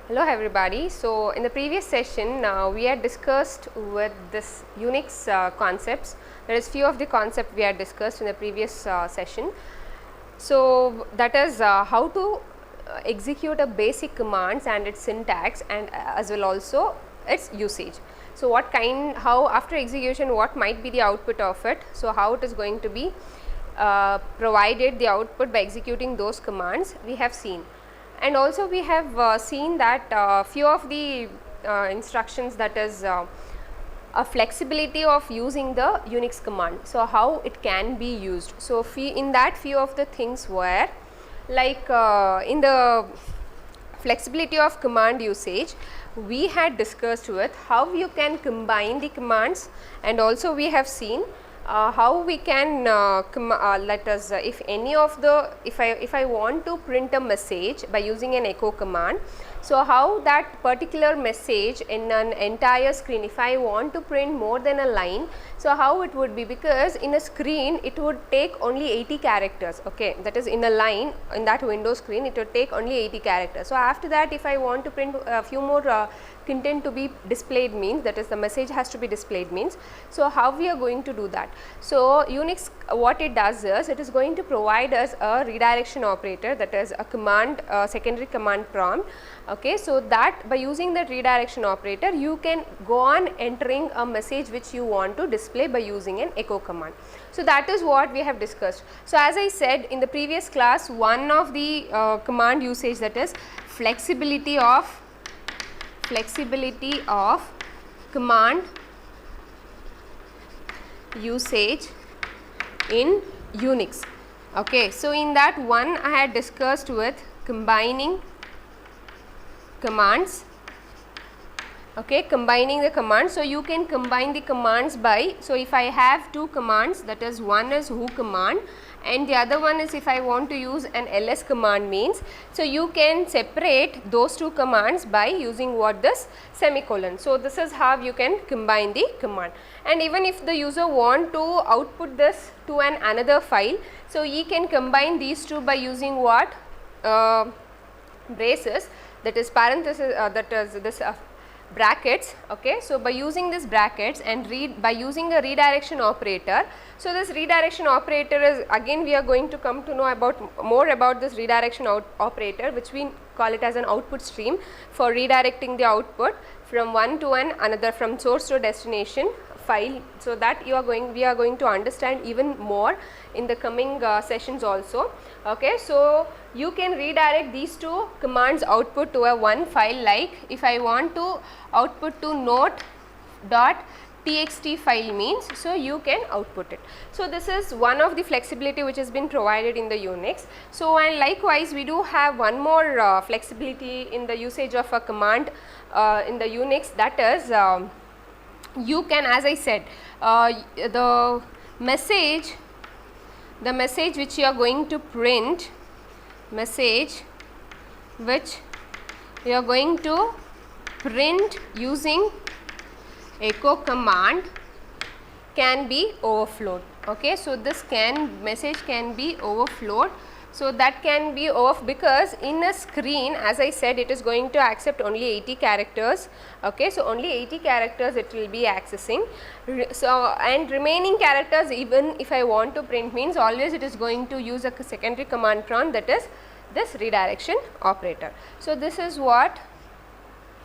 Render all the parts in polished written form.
Hello everybody. So, in the previous session we had discussed with this Unix concepts. There is few of the concepts we had discussed in the previous session. So, that is how to execute a basic commands and its syntax, and as well also its usage. So, what kind, how after execution what might be the output of it. So, how it is going to be provided the output by executing those commands we have seen. And also we have seen that few of the instructions, that is a flexibility of using the Unix command. So, how it can be used. So, in that few of the things were like in the flexibility of command usage, we had discussed with how you can combine the commands, and also we have seen how we can let us if any of the if I want to print a message by using an echo command. So, how that particular message in an entire screen, if I want to print more than a line, so how it would be, because in a screen it would take only 80 characters, okay, that is in a line in that window screen it would take only 80 characters. So, after that if I want to print a few more content to be displayed, means that is the message has to be displayed means. So, how we are going to do that? So, Unix what it does is it is going to provide us a redirection operator, that is a command secondary command prompt, okay. So, that by using that redirection operator you can go on entering a message which you want to display by using an echo command. So, that is what we have discussed. So, as I said in the previous class, one of the command usage, that is flexibility of command usage in Unix, okay. So, in that one I had discussed with combining commands, okay, combining the commands. So, you can combine the commands by, so if I have two commands, that is one is who command and the other one is if I want to use an ls command means. So, you can separate those two commands by using what, this semicolon. So, this is how you can combine the command, and even if the user want to output this to another file, so he can combine these two by using what, braces, that is parenthesis, that is this brackets, okay. So, by using this brackets and by using a redirection operator. So, this redirection operator is, again we are going to come to know about more about this redirection operator, which we call it as an output stream for redirecting the output from one to another, from source to destination file. So, that we are going to understand even more in the coming sessions also, okay. So, you can redirect these two commands output to a one file, like if I want to output to note.txt file means, so you can output it. So, this is one of the flexibility which has been provided in the Unix. So, and likewise we do have one more flexibility in the usage of a command in the Unix, that is you can, as I said, the message which you are going to print, using echo command can be overflowed, okay. So, this message can be overflowed. So, that can be off because in a screen, as I said, it is going to accept only 80 characters, okay. So, only 80 characters it will be accessing. So, and remaining characters, even if I want to print means, always it is going to use a secondary command prompt, that is this redirection operator. So, this is what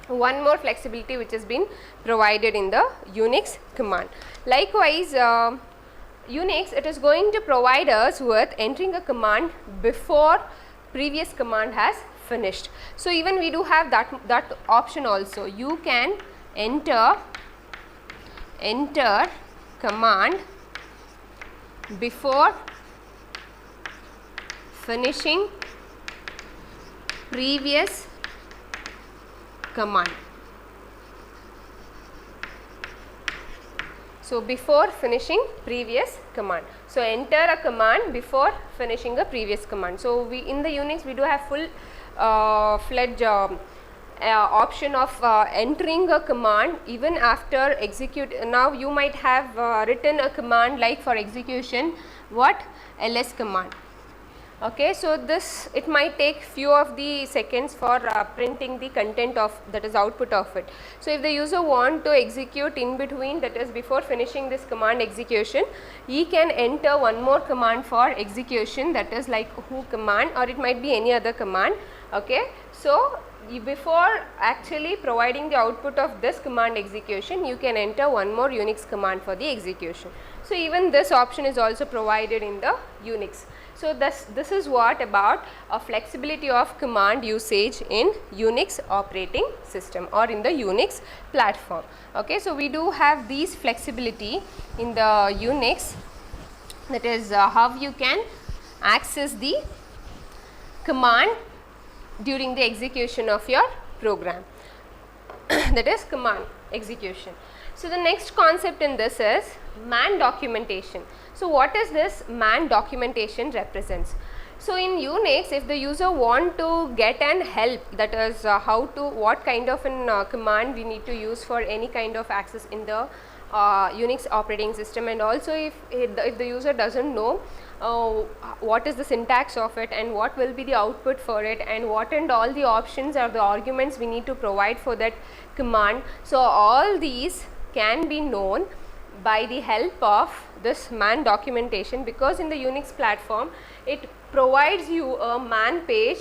one more flexibility which has been provided in the Unix command. Likewise, Unix, it is going to provide us with entering a command before previous command has finished. So, even we do have that option also. You can enter command before finishing previous command. So, before finishing previous command. So, enter a command before finishing a previous command. So, we in the Unix we do have full fledged option of entering a command even after execute. Now, you might have written a command like for execution what, ls command, Okay, so this, it might take few of the seconds for printing the content of, that is output of it. So if the user want to execute in between, that is before finishing this command execution, he can enter one more command for execution, that is like who command, or it might be any other command. Okay, so before actually providing the output of this command execution, you can enter one more Unix command for the execution. So even this option is also provided in the Unix. So this is what about a flexibility of command usage in Unix operating system or in the Unix platform. Okay, so we do have these flexibility in the Unix, that is how you can access the command during the execution of your program, that is command execution. So the next concept in this is man documentation. So what is this man documentation represents? So in Unix, if the user want to get an help, that is how to, what kind of an command we need to use for any kind of access in the Unix operating system, and also if the user doesn't know what is the syntax of it and what will be the output for it and what and all the options or the arguments we need to provide for that command. So all these can be known by the help of this man documentation, because in the Unix platform it provides you a man page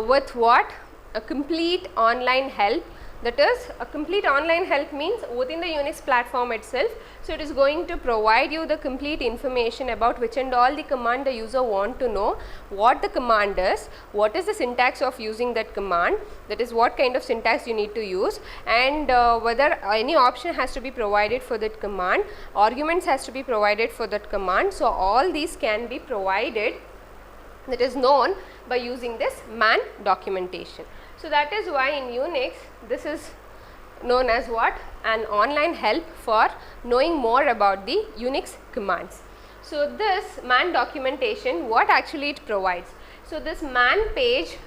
with what? A complete online help. That is, a complete online help means within the Unix platform itself. So it is going to provide you the complete information about which and all the command the user want to know, what the command is, what is the syntax of using that command, that is what kind of syntax you need to use, and whether any option has to be provided for that command, arguments has to be provided for that command. So all these can be provided, that is known by using this man documentation. So that is why in Unix this is known as what? An online help for knowing more about the Unix commands. So this man documentation, what actually it provides? So this man page,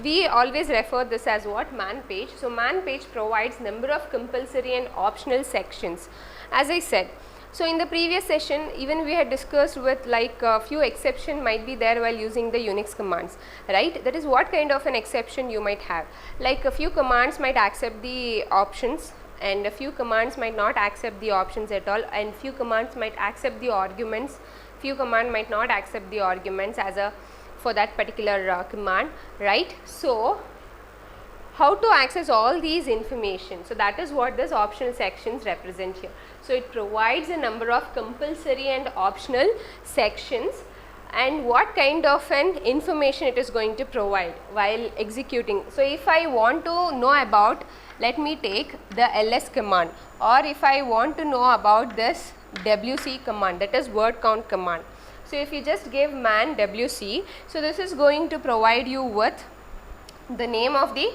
we always refer this as what? Man page. So man page provides number of compulsory and optional sections, as I said. So in the previous session, even we had discussed with like a few exception might be there while using the Unix commands, right? That is what kind of an exception you might have. Like a few commands might accept the options and a few commands might not accept the options at all, and few commands might accept the arguments, few command might not accept the arguments as a for that particular command, right? So how to access all these information? So that is what this optional sections represent here. So it provides a number of compulsory and optional sections, and what kind of an information it is going to provide while executing. So if I want to know about, let me take the ls command, or if I want to know about this wc command, that is word count command. So if you just give man wc, so this is going to provide you with the name of the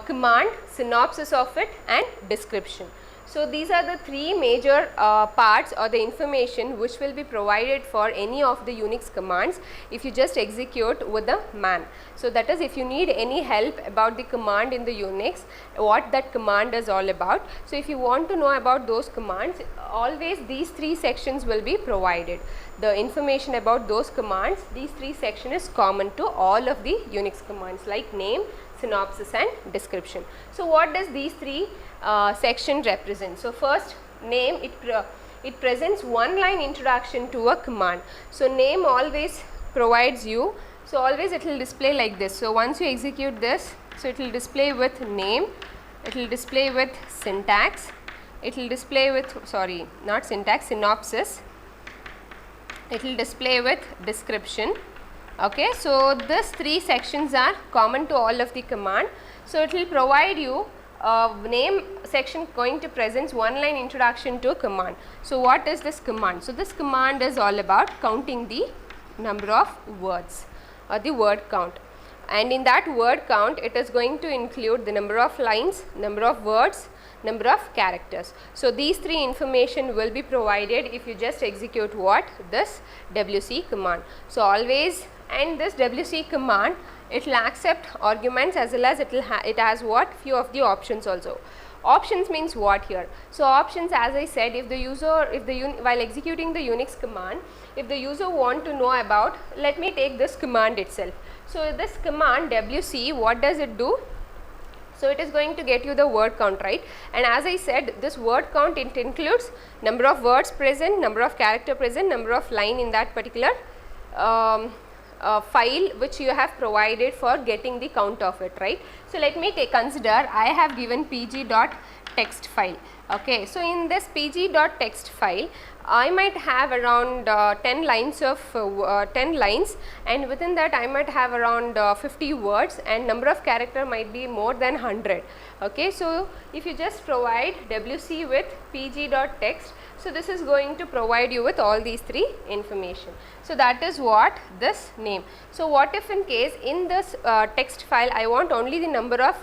command, synopsis of it, and description. So these are the three major parts or the information which will be provided for any of the Unix commands if you just execute with the man. So that is, if you need any help about the command in the Unix, what that command is all about. So if you want to know about those commands, always these three sections will be provided. The information about those commands, these three sections is common to all of the Unix commands, like name, synopsis, and description. So what does these three section represent? So first, name, it presents one line introduction to a command. So name always provides you, so always it will display like this. So once you execute this, so it will display with name, it will display with syntax, it will display with, sorry, not syntax, synopsis, it will display with description. Okay, so these three sections are common to all of the command. So it will provide you name section going to present one line introduction to a command. So what is this command? So this command is all about counting the number of words or the word count, and in that word count it is going to include the number of lines, number of words, number of characters. So these three information will be provided if you just execute what? This wc command. So always, and this wc command, it will accept arguments as well as it has what? Few of the options also. Options means what here? So options, as I said, if the user, while executing the Unix command, if the user want to know about, let me take this command itself. So this command wc, what does it do? So it is going to get you the word count, right? And as I said, this word count, it includes number of words present, number of character present, number of line in that particular file which you have provided for getting the count of it, right? So let me consider I have given pg.text file. Okay, so in this pg.text file, I might have around 10 lines, and within that I might have around 50 words, and number of character might be more than 100. Okay, so if you just provide wc with pg.text, so this is going to provide you with all these three information. So that is what this name. So what if in case in this text file I want only the number of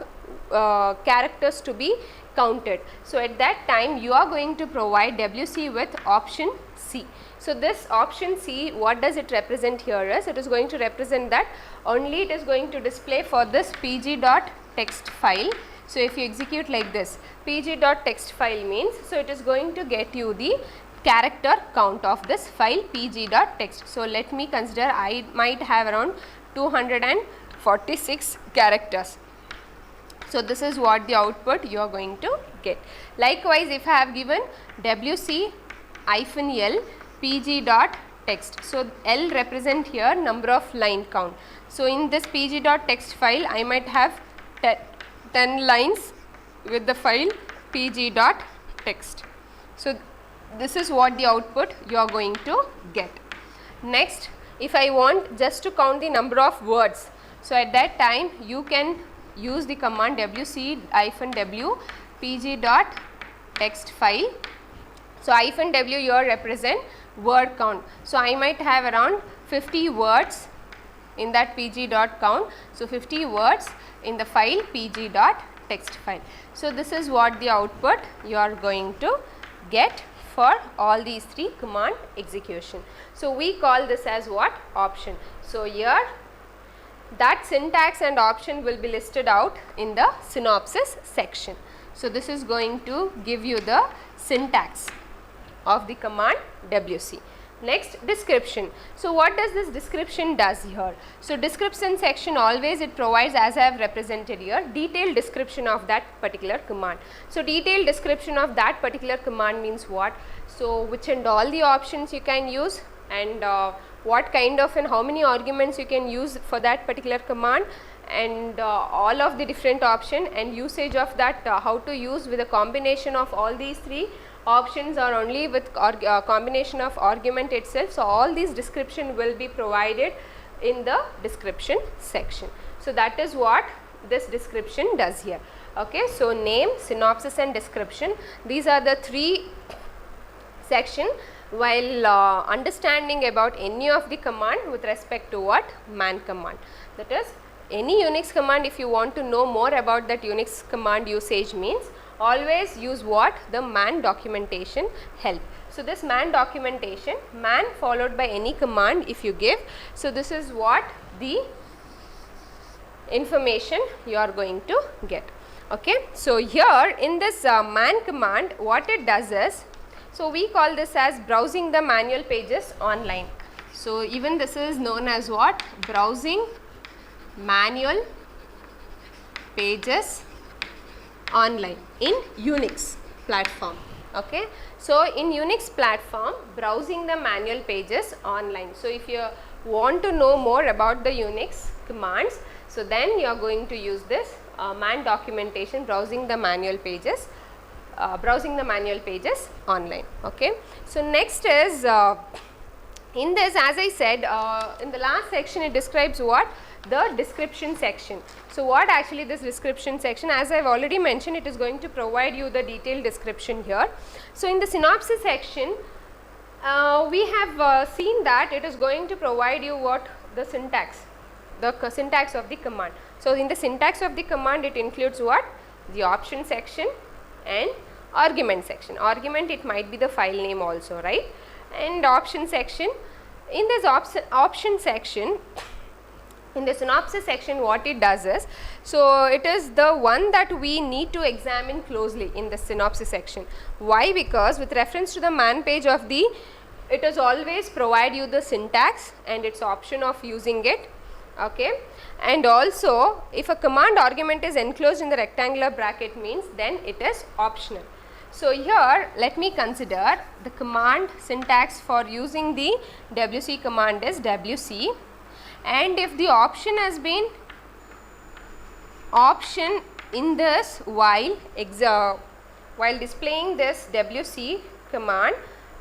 characters to be counted. So at that time you are going to provide wc with option C. So this option C, what does it represent here is, it is going to represent that only it is going to display for this pg.text file. So if you execute like this, pg.text file means, so it is going to get you the character count of this file pg.text. So let me consider I might have around 246 characters. So this is what the output you are going to get. Likewise, if I have given wc-l pg.text, so L represent here number of line count. So in this pg.text file I might have 10 lines with the file pg.text. So this is what the output you are going to get. Next, if I want just to count the number of words, so at that time you can use the command wc-w pg.text file. So -w here represent word count. So I might have around 50 words in that pg.count. So 50 words in the file pg.text file. So this is what the output you are going to get for all these three command execution. So we call this as what? Option. So here that syntax and option will be listed out in the synopsis section. So this is going to give you the syntax of the command wc. Next, description. So what does this description does here? So description section always it provides, as I have represented here, detailed description of that particular command. So detailed description of that particular command means what? So which and all the options you can use, and what kind of and how many arguments you can use for that particular command, and all of the different option and usage of that, how to use with a combination of all these three options or only with combination of argument itself. So all these description will be provided in the description section. So that is what this description does here. Okay, so name, synopsis and description, these are the three section while understanding about any of the command with respect to what? Man command. That is, any Unix command, if you want to know more about that Unix command usage means, always use what? The man documentation help. So this man documentation, man followed by any command if you give. So this is what the information you are going to get. Okay. So here in this man command, what it does is, so we call this as browsing the manual pages online. So even this is known as what? Browsing manual pages online in Unix platform. Okay. So in Unix platform, browsing the manual pages online. So if you want to know more about the Unix commands, so then you are going to use this man documentation, browsing the manual pages online. Okay. So next is in this, as I said in the last section, it describes what? The description section. So what actually this description section, as I have already mentioned, it is going to provide you the detailed description here. So in the synopsis section, we have seen that it is going to provide you what? The syntax, the syntax of the command. So in the syntax of the command, it includes what? The option section and argument section. Argument, it might be the file name also, right? And option section. In this option section, in the synopsis section what it does is, so it is the one that we need to examine closely in the synopsis section. Why? Because with reference to the man page of the, it is always provide you the syntax and its option of using it, okay. And also if a command argument is enclosed in the rectangular bracket means then it is optional. So here let me consider the command syntax for using the WC command is WC, and if the option has been option in this while displaying this WC command,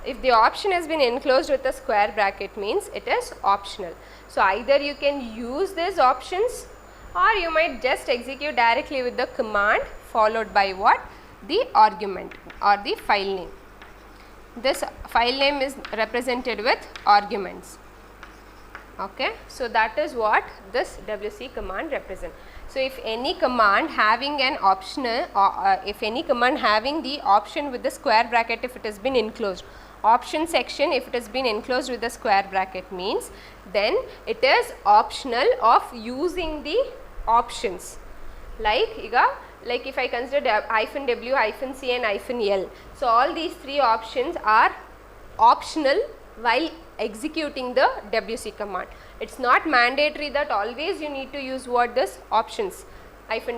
if the option has been enclosed with a square bracket means it is optional. So either you can use these options or you might just execute directly with the command followed by what? The argument or the file name. This file name is represented with arguments. Okay, so that is what this WC command represents. So if any command having an optional, if any command having the option with the square bracket, if it has been enclosed, option section if it has been enclosed with the square bracket means then it is optional of using the options. Like if I consider -w, -c and -l. So all these three options are optional while executing the WC command. It's not mandatory that always you need to use what this options -w, -c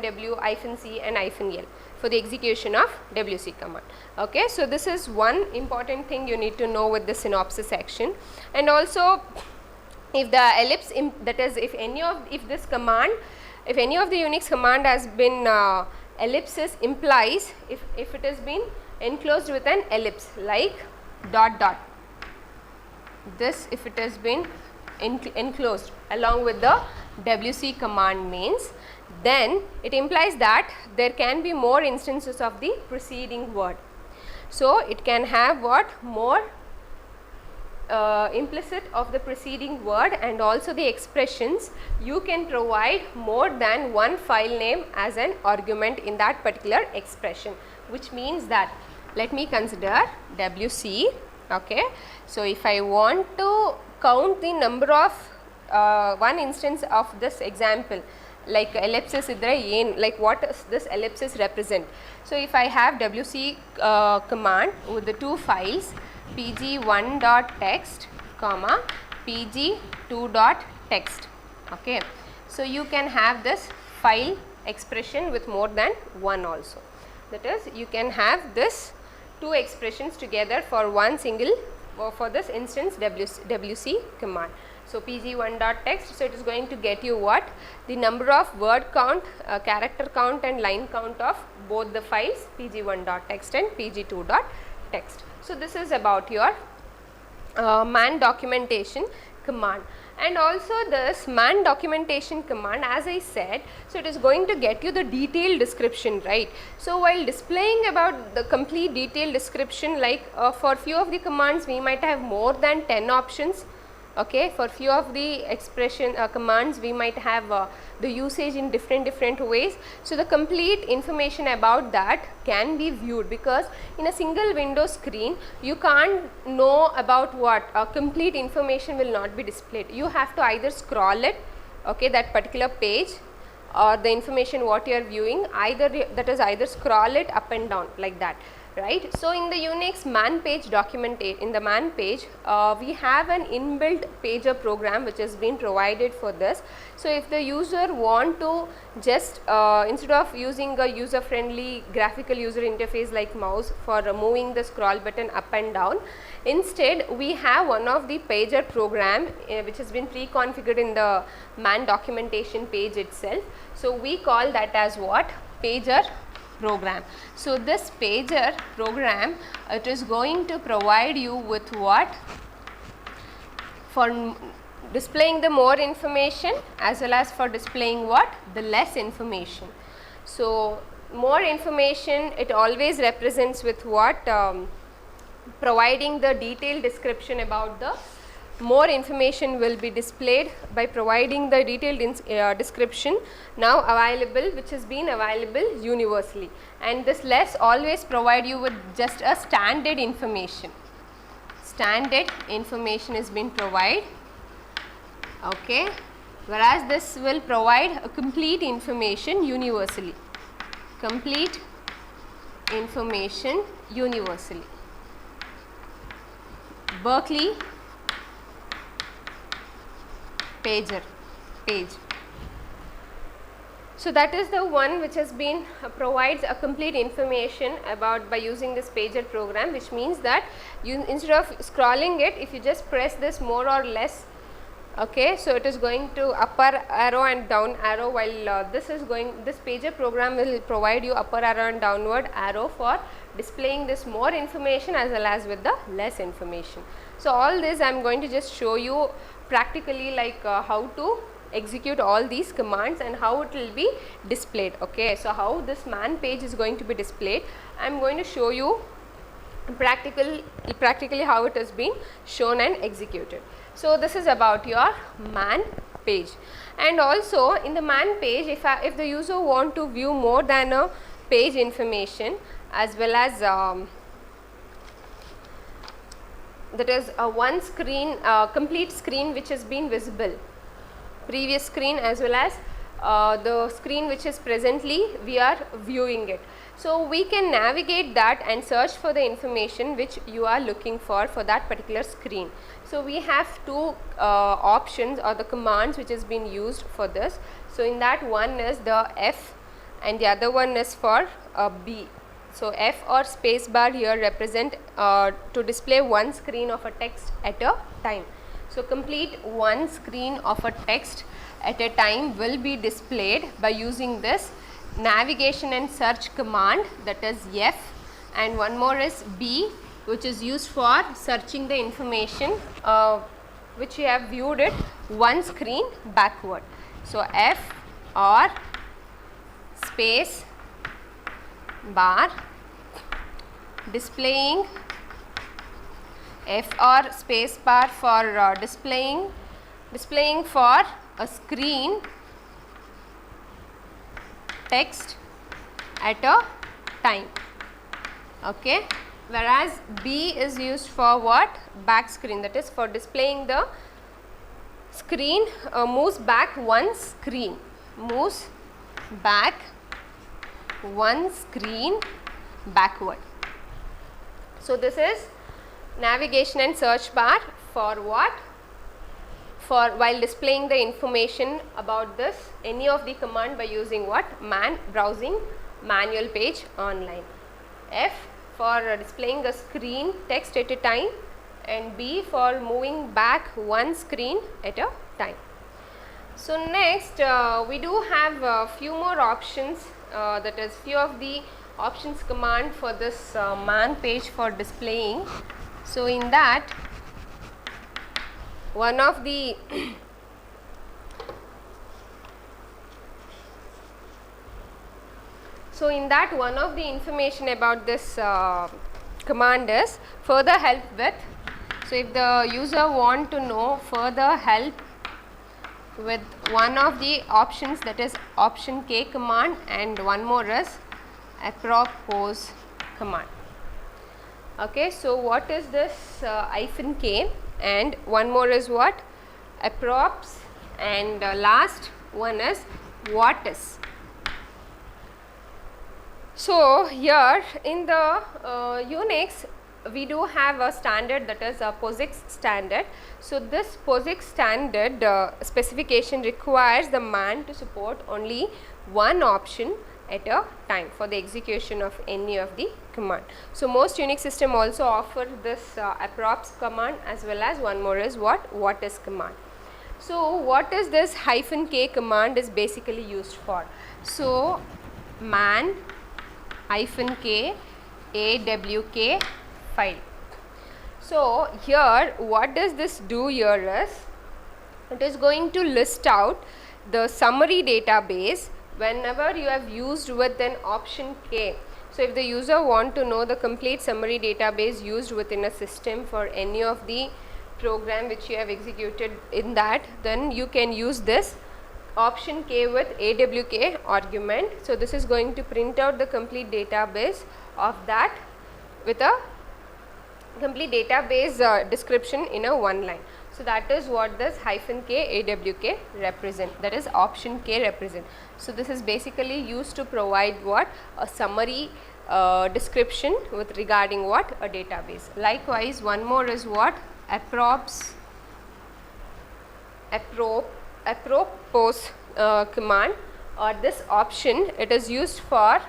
and -l for the execution of WC command. Okay, so this is one important thing you need to know with the synopsis section. And also if the ellipse that is if any of the Unix command has been ellipsis implies if it has been enclosed with an ellipse like ... this if it has been enclosed along with the WC command means then it implies that there can be more instances of the preceding word. So it can have what? More implicit of the preceding word, and also the expressions you can provide more than one file name as an argument in that particular expression, which means that let me consider WC. Okay, so if I want to count the number of one instance of this example, like ellipsis idre yen, like what does this ellipsis represent? So if I have WC command with the two files pg1.text comma pg2.text. Okay, so you can have this file expression with more than one also. That is, you can have this two expressions together for one single for this instance WC command. So pg1.text, so it is going to get you what? The number of word count, character count and line count of both the files pg1.text and pg2.text. So this is about your man documentation command. And also this man documentation command, as I said, so it is going to get you the detailed description, right? So while displaying about the complete detailed description, like for few of the commands we might have more than 10 options. Okay, for few of the expression commands we might have the usage in different ways. So the complete information about that can be viewed, because in a single window screen you can't know about what complete information will not be displayed. You have to either scroll it, okay, that particular page, or the information what you are viewing, either scroll it up and down like that, right? So in the Unix man page in the man page we have an inbuilt pager program which has been provided for this. So if the user want to just instead of using a user friendly graphical user interface like mouse for moving the scroll button up and down, instead we have one of the pager program which has been pre-configured in the man documentation page itself. So we call that as what? Pager program. So this pager program, it is going to provide you with what? For displaying the more information as well as for displaying what? The less information. So more information, it always represents with what? Providing the detailed description about the more information will be displayed by providing the detailed description now available, which has been available universally, and this less always provide you with just a standard information. Standard information has been provided, okay, whereas this will provide a complete information universally. Complete information universally. Berkeley pager page. So that is the one which has been provides a complete information about by using this pager program, which means that you, instead of scrolling it, if you just press this more or less, okay, so it is going to upper arrow and down arrow, while this pager program will provide you upper arrow and downward arrow for displaying this more information as well as with the less information. So all this I am going to just show you practically, like how to execute all these commands and how it will be displayed. Okay, so how this man page is going to be displayed, I am going to show you practically how it has been shown and executed. So this is about your man page. And also in the man page, if the user want to view more than a page information, as well as that is a one screen, complete screen which has been visible, previous screen as well as the screen which is presently we are viewing it. So we can navigate that and search for the information which you are looking for that particular screen. So we have two options or the commands which has been used for this. So in that, one is the F and the other one is for B. So F or space bar here represent to display one screen of a text at a time. So complete one screen of a text at a time will be displayed by using this navigation and search command, that is F, and one more is B, which is used for searching the information which you have viewed it one screen backward. So F or space bar displaying, F or space bar for displaying for a screen text at a time. Okay, whereas B is used for what? Back screen, that is for displaying the screen moves back one screen, moves back one screen backward. So this is navigation and search bar for what? For while displaying the information about this any of the command by using what? Man browsing manual page online. F for displaying the screen text at a time, and B for moving back one screen at a time. So next we do have a few more options, that is few of the options command for this man page for displaying. So in that, one of the information about this command is further help with. So if the user want to know further help with one of the options, that is option K command, and one more is apropos command. Okay, so what is this -K, and one more is what? Approps, and last one is what is. So here in the Unix we do have a standard, that is a POSIX standard. So this POSIX standard specification requires the man to support only one option at a time for the execution of any of the command. So most Unix system also offer this approps command, as well as one more is what is command. So what is this -K command is basically used for? So man -K awk file. So here what does this do here is, it is going to list out the summary database whenever you have used with an option K. So if the user want to know the complete summary database used within a system for any of the program which you have executed in that, then you can use this option K with awk argument. So this is going to print out the complete database of that with a complete database description in a one line. So So that is what this -k AWK represent, that is option K represent. So this is basically used to provide what, a summary description with regarding what, a database. Likewise, one more is what, apropos command, or this option, it is used for,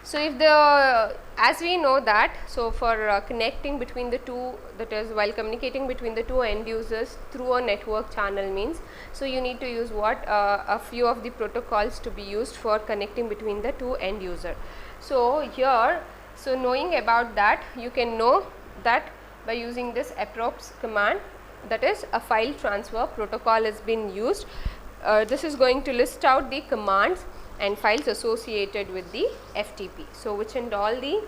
so if the, as we know that, so for connecting between the two, that is while communicating between the two end users through a network channel means, so you need to use what, a few of the protocols to be used for connecting between the two end user. So here, so knowing about that, you can know that by using this apropos command, that is a file transfer protocol has been used. This is going to list out the commands and files associated with the FTP. So which and all the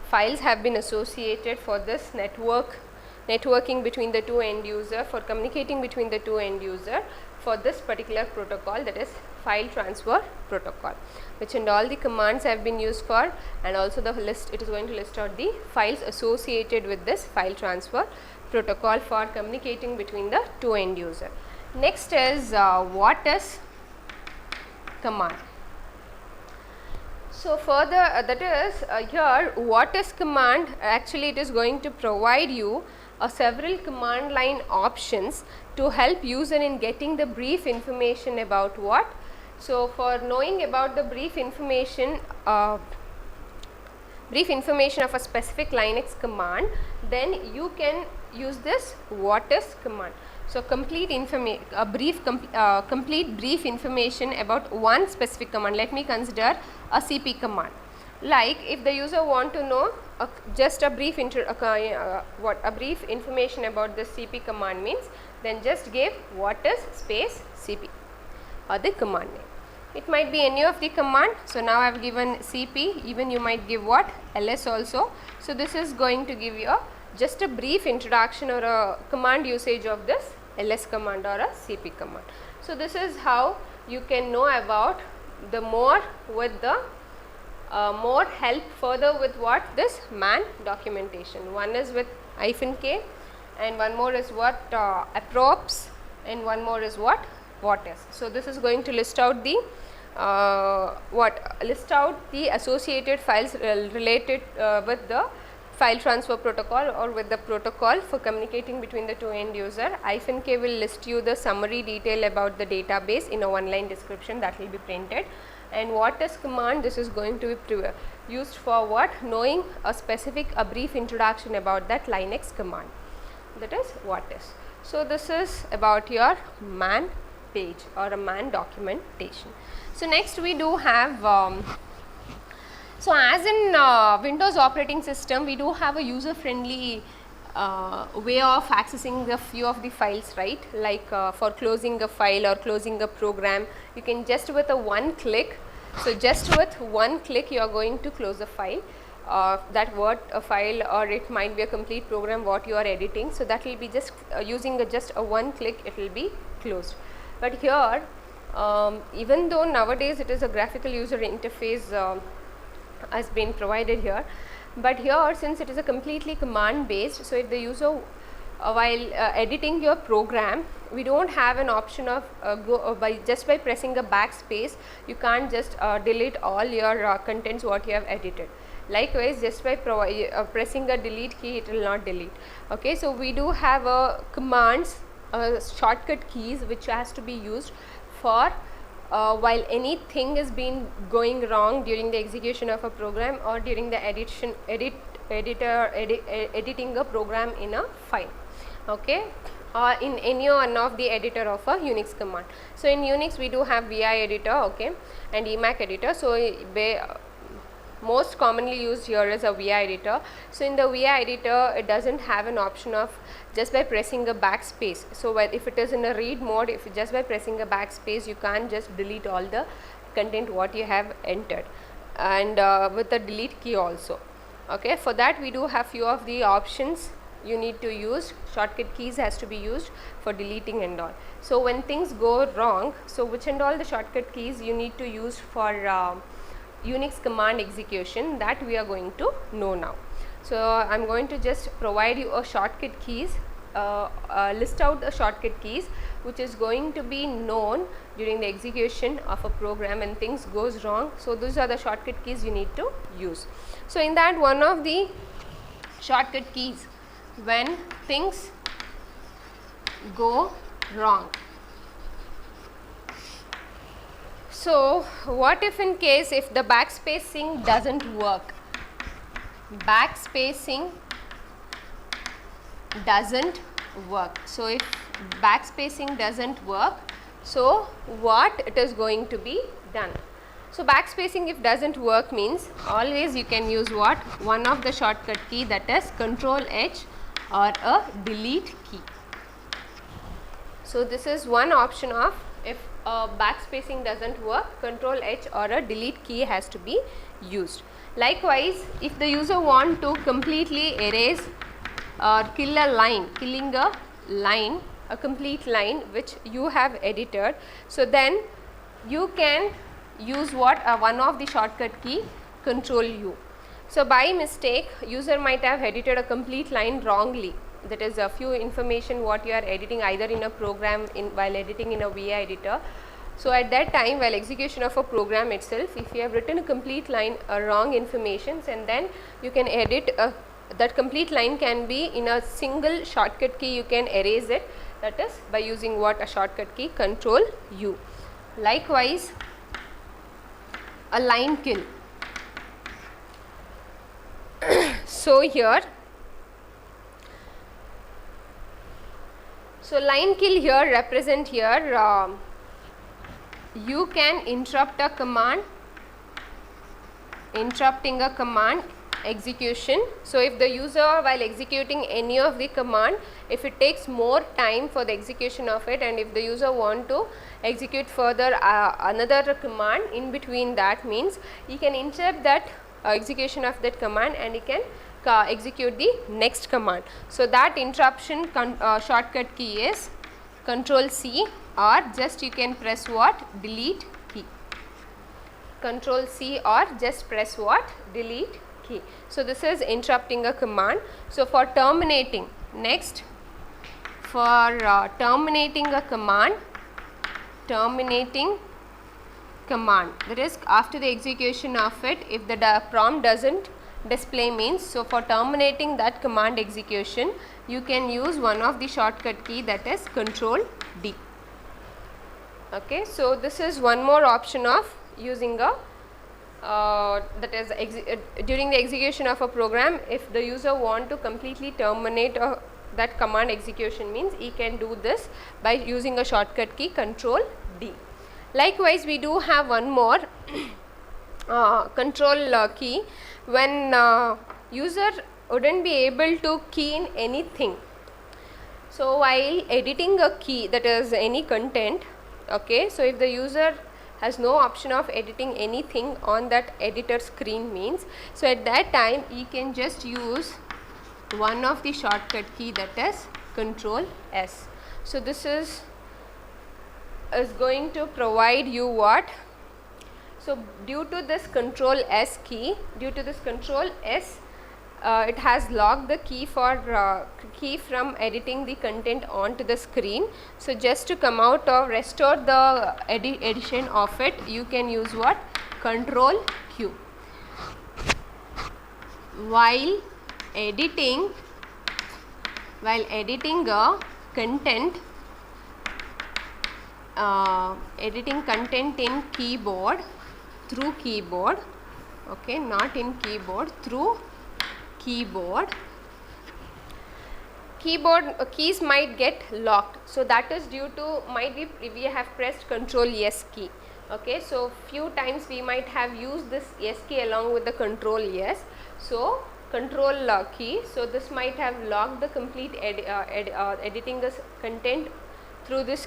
files have been associated for this networking between the two end user, for communicating between the two end user for this particular protocol, that is file transfer protocol, which and all the commands have been used for, and also the list, it is going to list out the files associated with this file transfer protocol for communicating between the two end user. Next is what is command. So further, that is here what is command, actually it is going to provide you several command line options to help user in getting the brief information about what. So for knowing about the brief information of a specific Linux command, then you can use this what is command. So complete brief information about one specific command. Let me consider a CP command. Like if the user want to know just a brief brief information about this CP command means, then just give what is space CP or the command name. It might be any of the command. So now I have given CP, even you might give what, ls also. So this is going to give you just a brief introduction or a command usage of this ls command or a CP command. So this is how you can know about the more with the more help further with what, this man documentation. One is with -k, and one more is what, apropos, and one more is what is. So this is going to list out the list out the associated files related with the file transfer protocol or with the protocol for communicating between the two end user. -k will list you the summary detail about the database in a one-line description that will be printed. And what is command, this is going to be used for what, knowing a brief introduction about that Linux command, that is what is. So this is about your man page or a man documentation. So next we do have so as in Windows operating system, we do have a user friendly way of accessing a few of the files, right? Like for closing a file or closing a program, you can just with a one click, so just with one click you are going to close a file, that Word file, or it might be a complete program what you are editing. So that will be just using just a one click, it will be closed. But here even though nowadays it is a graphical user interface has been provided here, but here since it is a completely command based, so if the user while editing your program, we don't have an option of just by pressing a backspace, you can't just delete all your contents what you have edited. Likewise, just by pressing a delete key, it will not delete. Okay, so we do have commands, shortcut keys which has to be used for while anything is being going wrong during the execution of a program or during the editing a program in a file, okay, or in any one of the editor of a Unix command. So in Unix we do have VI editor, okay, and Emac editor. So most commonly used here is a VI editor. So in the VI editor, it doesn't have an option of just by pressing a backspace. So if it is in a read mode, if just by pressing a backspace, you can't just delete all the content what you have entered, and with the delete key also. Okay, for that we do have few of the options you need to use. Shortcut keys has to be used for deleting and all. So when things go wrong, so which and all the shortcut keys you need to use for Unix command execution, that we are going to know now. So I am going to just provide you a shortcut keys list out the shortcut keys which is going to be known during the execution of a program when things goes wrong. So those are the shortcut keys you need to use. So in that, one of the shortcut keys when things go wrong. So what if in case if the backspacing doesn't work? Backspacing doesn't work. So if backspacing doesn't work, so what it is going to be done? So backspacing if doesn't work means always you can use what? One of the shortcut key, that is Control H or a delete key. So this is one option of if backspacing doesn't work, Control H or a delete key has to be used. Likewise, if the user want to completely erase or kill a line, killing a line, a complete line which you have edited, so then you can use what? One of the shortcut key, Control U. So by mistake user might have edited a complete line wrongly, that is a few information what you are editing either in a program while editing in a VI editor. So at that time, while execution of a program itself, if you have written a complete line wrong informations, and then you can edit that complete line can be in a single shortcut key, you can erase it, that is by using what? A shortcut key, Control U. Likewise, a line kill. So here, so line kill here represent here you can interrupt a command, interrupting a command execution. So if the user while executing any of the command, if it takes more time for the execution of it, and if the user want to execute further another command in between, that means he can interrupt that execution of that command and he can execute the next command. So that interruption shortcut key is Control C, or just you can press what? Delete key. Control C or just press what? Delete key. So this is interrupting a command. So for terminating, next for terminating a command, terminating command, that is after the execution of it, if the prompt doesn't display means, so for terminating that command execution you can use one of the shortcut key, that is Control D. Okay, so this is one more option of using a that is during the execution of a program, if the user want to completely terminate that command execution means he can do this by using a shortcut key, Control D. Likewise, we do have one more control key when user wouldn't be able to key in anything. So while editing a key, that is any content, okay, so if the user has no option of editing anything on that editor screen means, so at that time he can just use one of the shortcut key, that is Control S. So this is going to provide you what? So due to this Control S key, due to this Control S, it has locked the key for key from editing the content onto the screen. So just to come out or restore the edition of it, you can use what? Control Q. While editing a content, editing content in keyboard, through keyboard, okay, not in keyboard, through keyboard, keys might get locked. So that is due to might be we have pressed Control S key. Okay, so few times we might have used this S key along with the Control S. So Control key. So this might have locked the complete editing this content through this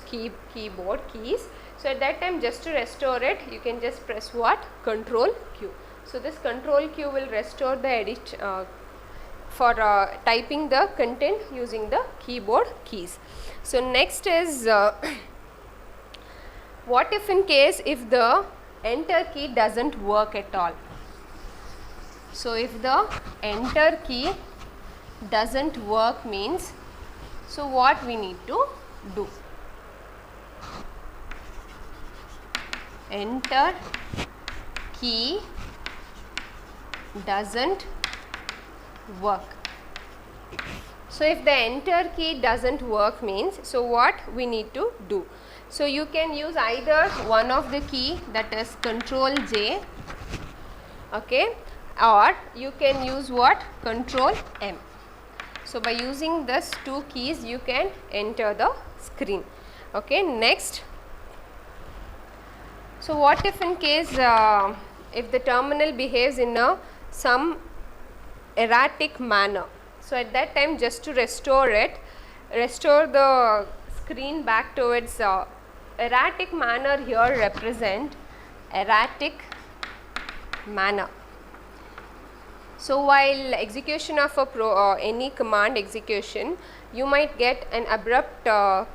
keyboard keys. So at that time, just to restore it, you can just press what? Control Q. So this Control Q will restore the edit for typing the content using the keyboard keys. So next is what if in case if the enter key doesn't work at all. So if the enter key doesn't work means, So what we need to do? Enter key doesn't work. So if the enter key doesn't work means, so what we need to do? So you can use either one of the key, that is Control J, okay, or you can use what? Control M. So by using this two keys you can enter the screen. Okay, next. So what if in case if the terminal behaves in some erratic manner? So at that time, just to restore it, restore the screen back to its erratic manner. Here represent erratic manner. So while execution of a any command execution, you might get an abrupt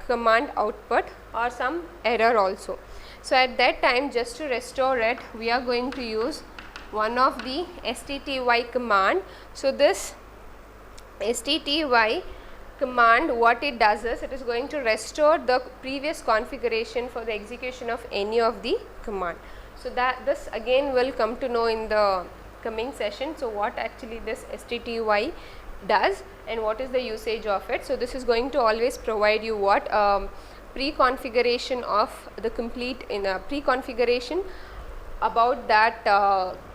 command output or some error also. So at that time, just to restore it, we are going to use one of the stty command. So this stty command, what it does is, it is going to restore the previous configuration for the execution of any of the command. So that this again will come to know in the coming session. So what actually this stty does and what is the usage of it. So this is going to always provide you what pre-configuration of the complete in a pre-configuration about that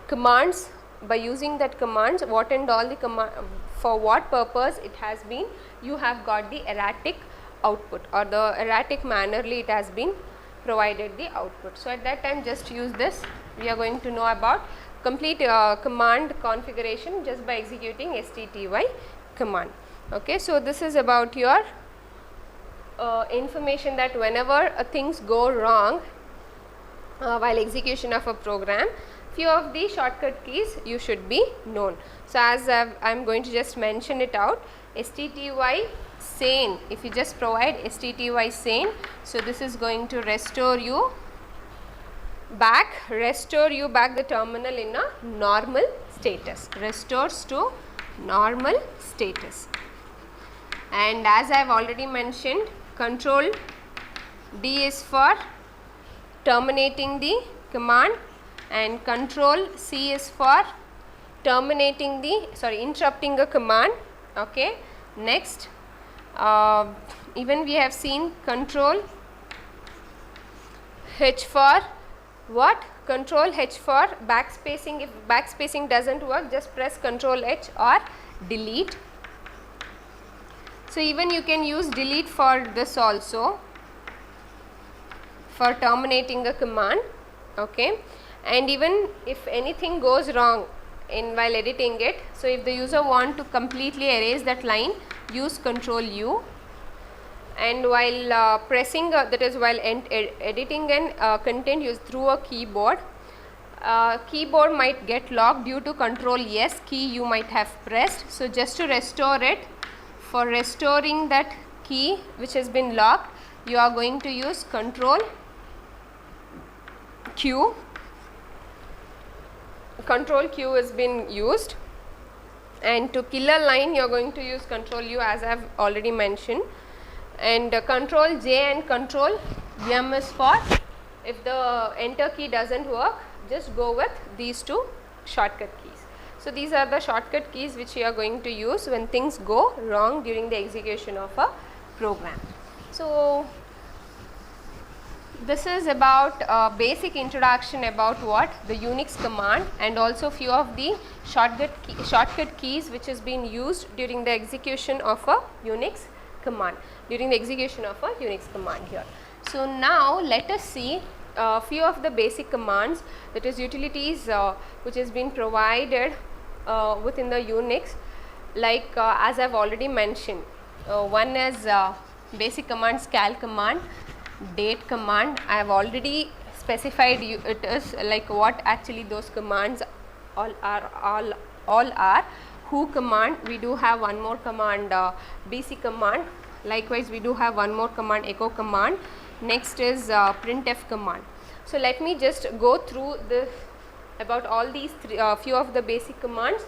commands. By using that commands, what and all the command, for what purpose it has been, you have got the erratic output, or the erratic mannerly it has been provided the output. So at that time, just use this. We are going to know about complete command configuration just by executing stty command. Okay, so this is about your information that whenever things go wrong while execution of a program, few of the shortcut keys you should be known. So as I am going to just mention it out, stty sane, if you just provide stty sane, so this is going to restore you back the terminal in a normal status, restores to normal status. And as I have already mentioned, Control D is for terminating the command and Control C is for terminating the interrupting a command. Okay, next even we have seen Control H for what? Control H for backspacing. If backspacing doesn't work, just press Control H or delete. So even you can use delete for this also, for terminating a command. Okay, and even if anything goes wrong in while editing it, so if the user want to completely erase that line, use Control U. And while pressing that is while editing an content used through a keyboard, keyboard might get locked due to Control S key you might have pressed. So just to restore it, for restoring that key which has been locked, you are going to use Control Q. Control Q has been used, and to kill a line you are going to use Control U, as I have already mentioned. And Control J and Control M is for if the enter key doesn't work, just go with these two shortcut keys. So these are the shortcut keys which you are going to use when things go wrong during the execution of a program. So this is about basic introduction about what the Unix command, and also few of the shortcut keys which has been used during the execution of a Unix command, here. So now let us see few of the basic commands, that is utilities which has been provided within the Unix, like as I have already mentioned. One is basic commands, cal command, date command. I have already specified it is like what actually those commands all are. Who command, we do have one more command, bc command. Likewise we do have one more command, echo command. Next is printf command. So let me just go through this about all these few of the basic commands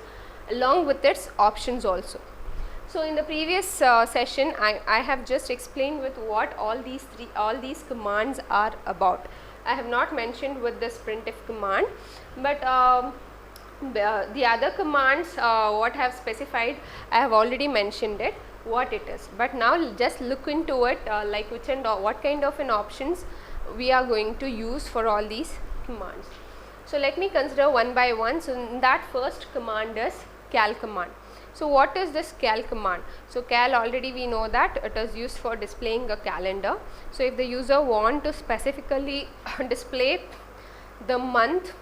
along with its options also. So in the previous session I have just explained with what all these commands are about. I have not mentioned with this printf command, but the other commands what I have specified, I have already mentioned it what it is, but now just look into it like which and what kind of an options we are going to use for all these commands. So let me consider one by one. So in that first command is cal command. So what is this cal command? So cal, already we know that it is used for displaying a calendar. So if the user want to specifically display the month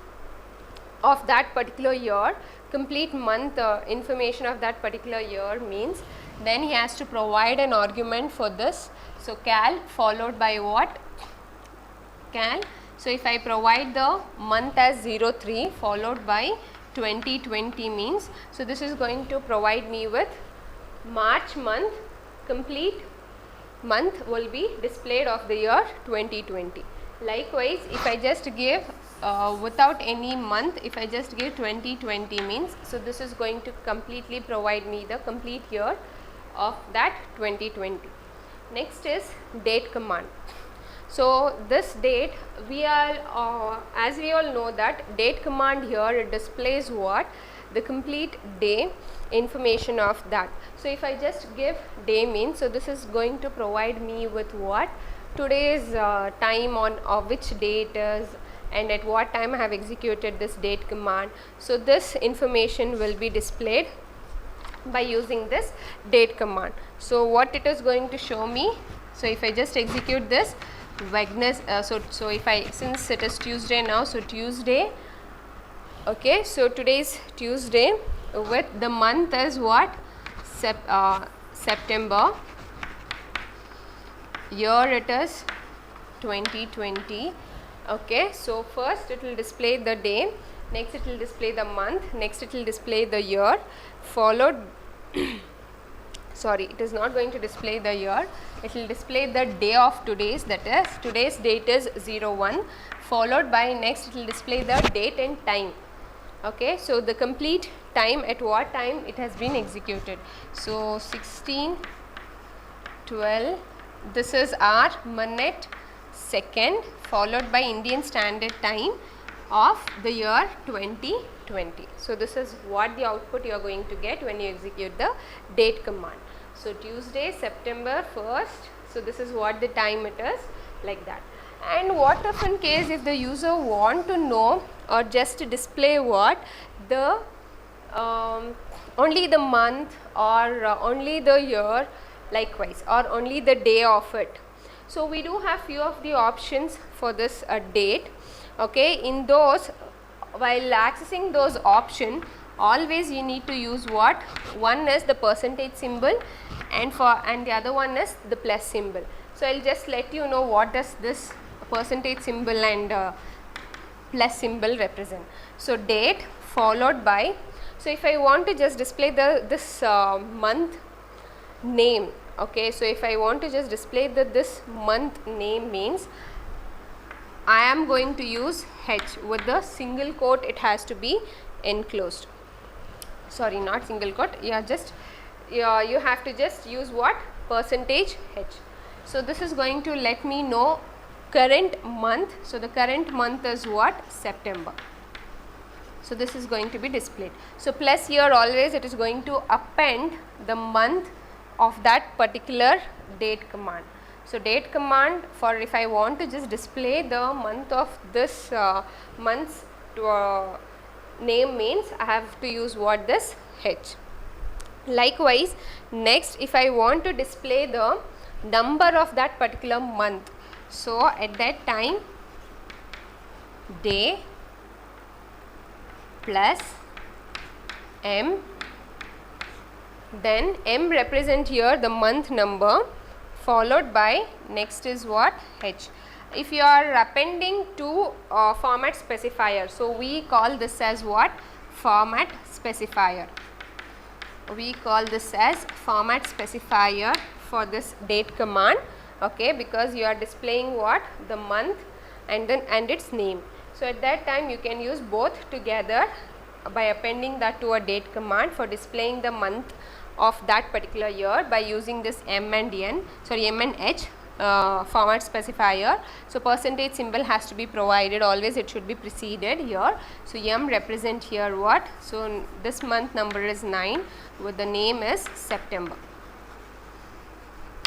of that particular year, complete month information of that particular year means, then he has to provide an argument for this. So cal followed by what? Cal. So if I provide the month as 03 followed by 2020 means, so this is going to provide me with March month, complete month will be displayed of the year 2020. Likewise, if I just give without any month, if I just give 2020 means, so this is going to completely provide me the complete year of that 2020. Next is date command. So this date, we are as we all know that date command here, it displays what? The complete day information of that. So if I just give day means, so this is going to provide me with what? Today's time on which day it is and at what time I have executed this date command. So this information will be displayed by using this date command. So what it is going to show me? So if I just execute this Wednesday, so if I, since it is Tuesday now, so Tuesday, okay, so today's Tuesday with the month is what? September, year it is 2020. Okay, so first it will display the day, next it will display the month, next it will display the year, followed sorry, it is not going to display the year, it will display the day of today's, that is today's date is 01, followed by next it will display the date and time. Okay, so the complete time, at what time it has been executed. So 16:12, this is our minute second, followed by Indian Standard Time of the year 2020. So this is what the output you are going to get when you execute the date command. So Tuesday, September 1st, so this is what the time it is, like that. And what if in case if the user want to know or just to display what? The only the month or only the year, likewise, or only the day of it. So we do have few of the options for this date. Okay, in those, while accessing those option, always you need to use what? One is the percentage symbol and the other one is the plus symbol. So I'll just let you know what does this percentage symbol and plus symbol represent. So date followed by, so if I want to just display this month name, okay, so if I want to just display this month name means, I am going to use H with the single quote, it has to be enclosed. Sorry, not single quote, you have to just use what? Percentage H. So this is going to let me know current month. So the current month is what? September. So this is going to be displayed. So plus here always it is going to append the month of that particular date command. So date command, for if I want to just display the month of this month's name means, I have to use what? This H. Likewise, next if I want to display the number of that particular month, so at that time day plus M, then M represent here the month number, followed by next is what? H. If you are appending to format specifier, so we call this as what? Format specifier. We call this as format specifier for this date command, okay, because you are displaying what? The month and its name. So at that time you can use both together by appending that to a date command for displaying the month of that particular year by using this M and H format specifier. So percentage symbol has to be provided, always it should be preceded here. So M represent here what? So this month number is 9 with the name is September,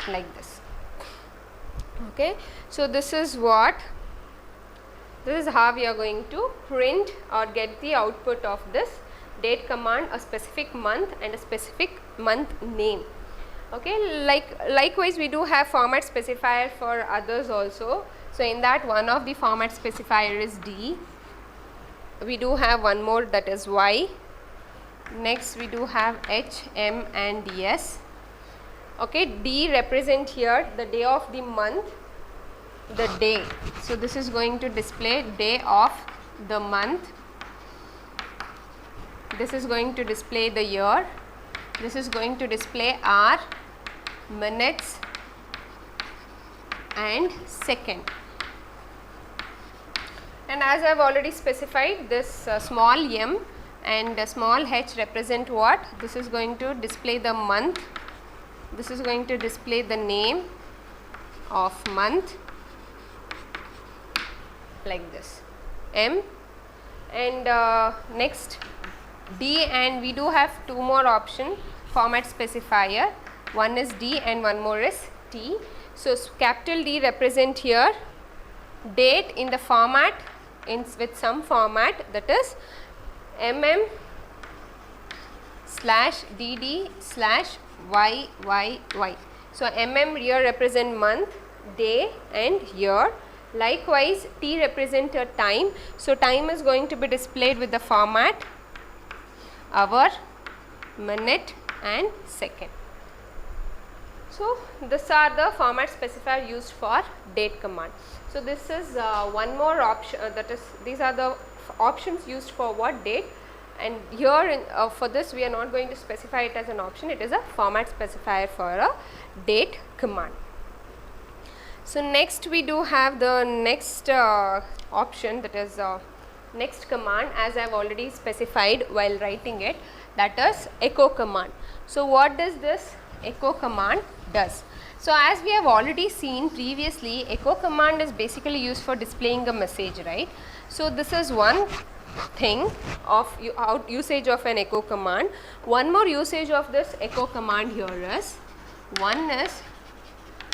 like this. Okay, so this is how we are going to print or get the output of this date command, a specific month and a specific month name. Okay, likewise we do have format specifier for others also. So in that, one of the format specifier is D. We do have one more, that is Y. Next we do have H, M and S. Okay, D represent here the day of the month, the day. So this is going to display day of the month. This is going to display the year. This is going to display hour, minutes and second. And as I have already specified, this small m and small h represent what? This is going to display the month. This is going to display the name of month, like this, M. And next D, and we do have two more option format specifier. One is D and one more is T. So capital D represent here date in the format with some format, that is mm/dd/YYY. So here represent month, day and year. Likewise T represent a time. So time is going to be displayed with the format hour, minute and second. So these are the format specifier used for date command. So this is one more option, that is, these are the options used for what? Date. And here for this we are not going to specify it as an option, it is a format specifier for a date command. So next we do have the next option, that is next command, as I have already specified while writing it, that is echo command. So what does this echo command does? So as we have already seen previously, echo command is basically used for displaying a message, right? So this is one thing of usage of an echo command. One more usage of this echo command here is, one is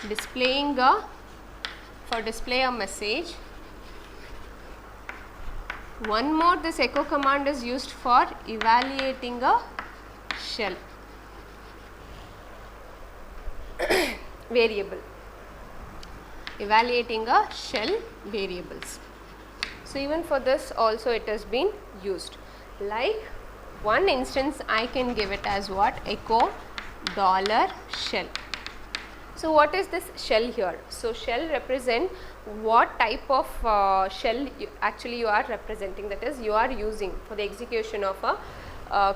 displaying display a message. One more, this echo command is used for evaluating a shell variable, evaluating a shell variables. So even for this also it has been used. Like one instance I can give it as what? Echo $shell. So what is this shell here? So shell represent what type of shell you are representing, that is you are using for the execution of a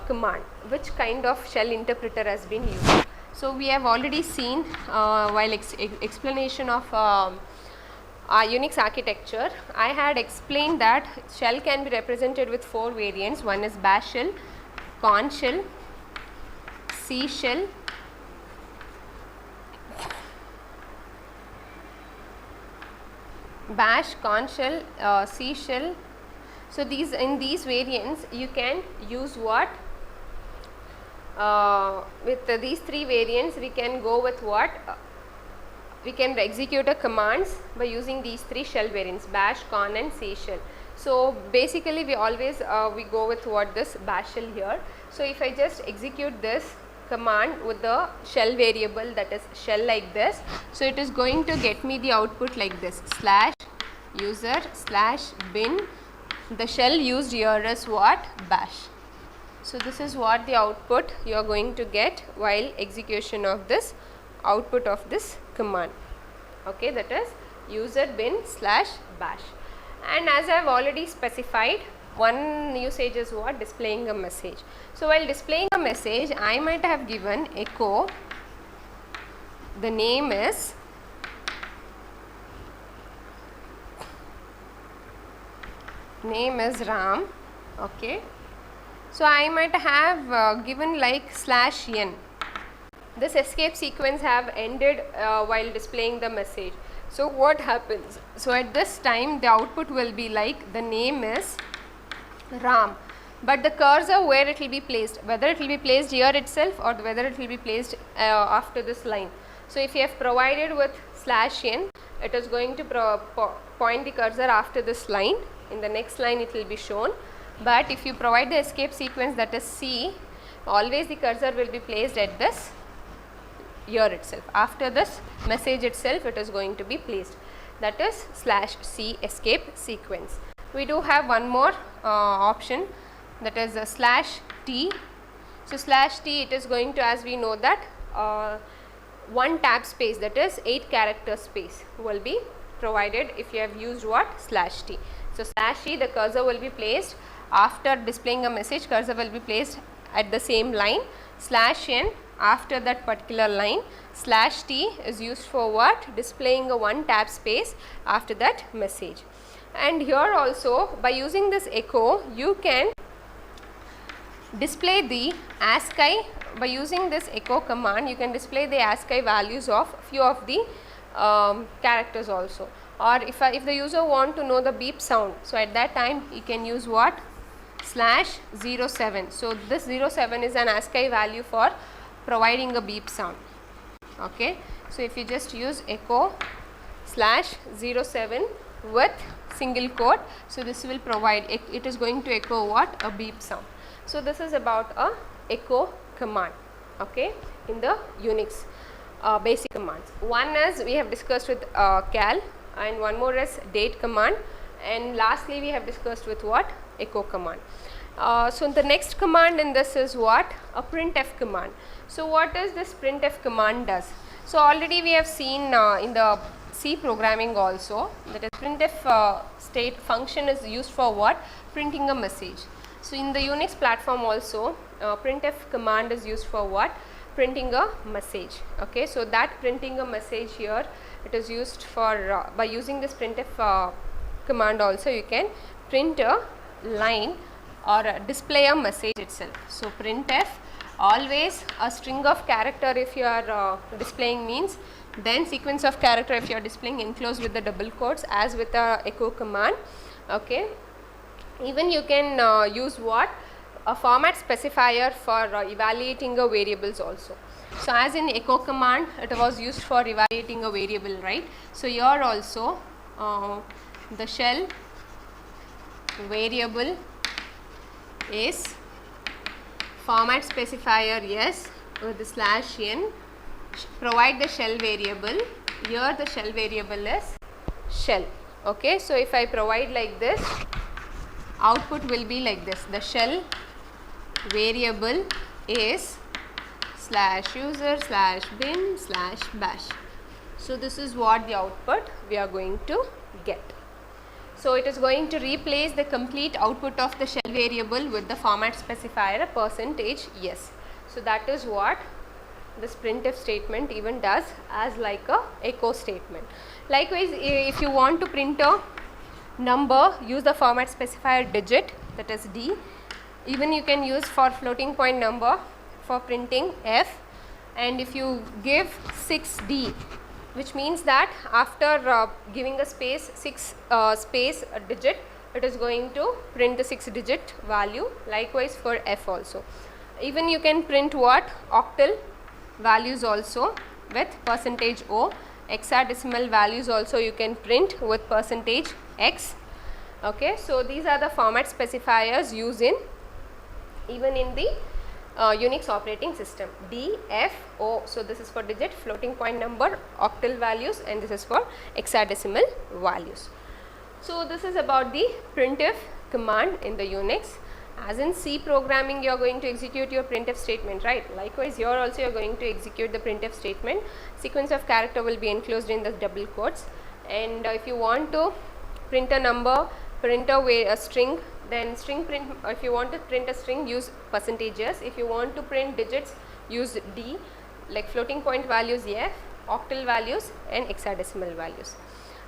command, which kind of shell interpreter has been used. So we have already seen while explanation of Unix architecture, I had explained that shell can be represented with 4 variants. One is bash shell, Korn shell, C shell, bash, Korn shell, C shell. So in these variants you can use what? With these 3 variants we can go with what? We can execute a commands by using these 3 shell variants, bash, Korn and C shell. So basically we always we go with what? This bash shell here. So if I just execute this command with the shell variable, that is shell, like this, so it is going to get me the output like this, /user/bin. The shell used here is what? Bash. So this is what the output you are going to get while execution of this output of this command. Okay, that is user bin/bash. And as I have already specified, one usage is what? Displaying a message. So while displaying a message, I might have given echo, the name is Ram. Okay, so I might have given like /n. this escape sequence have ended while displaying the message. So what happens? So at this time the output will be like the name is Ram, but the cursor where it will be placed, whether it will be placed here itself or whether it will be placed after this line. So if you have provided with /n, it is going to point the cursor after this line. In the next line it will be shown, but if you provide the escape sequence, that is C, always the cursor will be placed at this here itself. After this message itself it is going to be placed, that is /C escape sequence. We do have one more option, that is /T. So /T, it is going to, as we know that one tab space, that is 8 character space will be provided if you have used what? /T. So /T, the cursor will be placed after displaying a message, cursor will be placed at the same line. /n, after that particular line. /T is used for what? Displaying a one tab space after that message. And here also, by using this echo, you can display the ASCII. By using this echo command, you can display the ASCII values of few of the characters also. Or if the user want to know the beep sound, so at that time you can use what? /07. So this 07 is an ASCII value for providing a beep sound. Okay, so if you just use echo /07 with single quote, so this will provide, it is going to echo what? A beep sound. So this is about a echo command, okay, in the Unix basic commands. One is we have discussed with cal, and one more is date command, and lastly we have discussed with what? Echo command. So the next command in this is what? A printf command. So what does this printf command does? So already we have seen in the C programming also, that is printf state function is used for what? Printing a message. So in the Unix platform also, printf command is used for what? Printing a message. Okay, so that printing a message here, it is used for by using this printf command also you can print a line or display a message itself. So printf, always a string of character if you are displaying means, then sequence of character if you are displaying enclosed with the double quotes as with the echo command. Okay, even you can use what? A format specifier for evaluating a variables also. So as in echo command, it was used for evaluating a variable, right? So here also the shell variable is format specifier, yes, with the /n, provide the shell variable. Here the shell variable is shell. Okay, so if I provide like this, output will be like this. The shell variable is /user/bin/bash. So this is what the output we are going to get. So it is going to replace the complete output of the shell variable with the format specifier %yes. So that is what this printf statement even does as like a echo statement. Likewise, if you want to print a number, use the format specifier digit, that is D. Even you can use for floating point number for printing F, and if you give 6D, which means that after giving a space, space a digit, it is going to print the 6-digit value. Likewise for F also. Even you can print what? Octal values also with %O. Hexadecimal values also you can print with %X. Okay, so these are the format specifiers used in even in the Unix operating system. D, F, O. So this is for digit, floating point number, octal values, and this is for hexadecimal values. So this is about the printf command in the Unix. As in C programming, you are going to execute your printf statement, right? Likewise here also you are going to execute the printf statement. Sequence of character will be enclosed in the double quotes, and if you want to print a number, print a string, then string print. If you want to print a string, use %s. If you want to print digits, use D, like floating point values F, octal values, and hexadecimal values.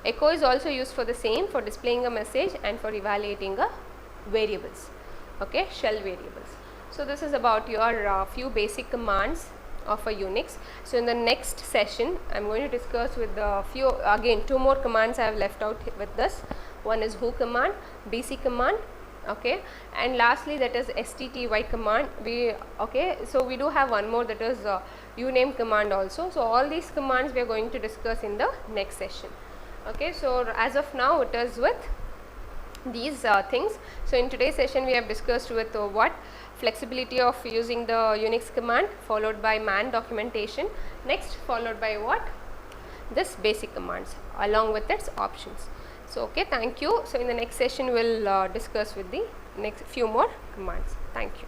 Echo is also used for the same, for displaying a message and for evaluating a variables. Okay, shell variables. So this is about your few basic commands of a Unix. So in the next session I am going to discuss with the few, again 2 more commands I have left out with this. One is who command, bc command, okay, and lastly that is stty command. So we do have one more, that is uname command also. So all these commands we are going to discuss in the next session. Okay, so as of now it is with these things. So in today's session we have discussed with what flexibility of using the Unix command, followed by man documentation, next followed by what, this basic commands along with its options. So okay, thank you. So in the next session we will discuss with the next few more commands. Thank you.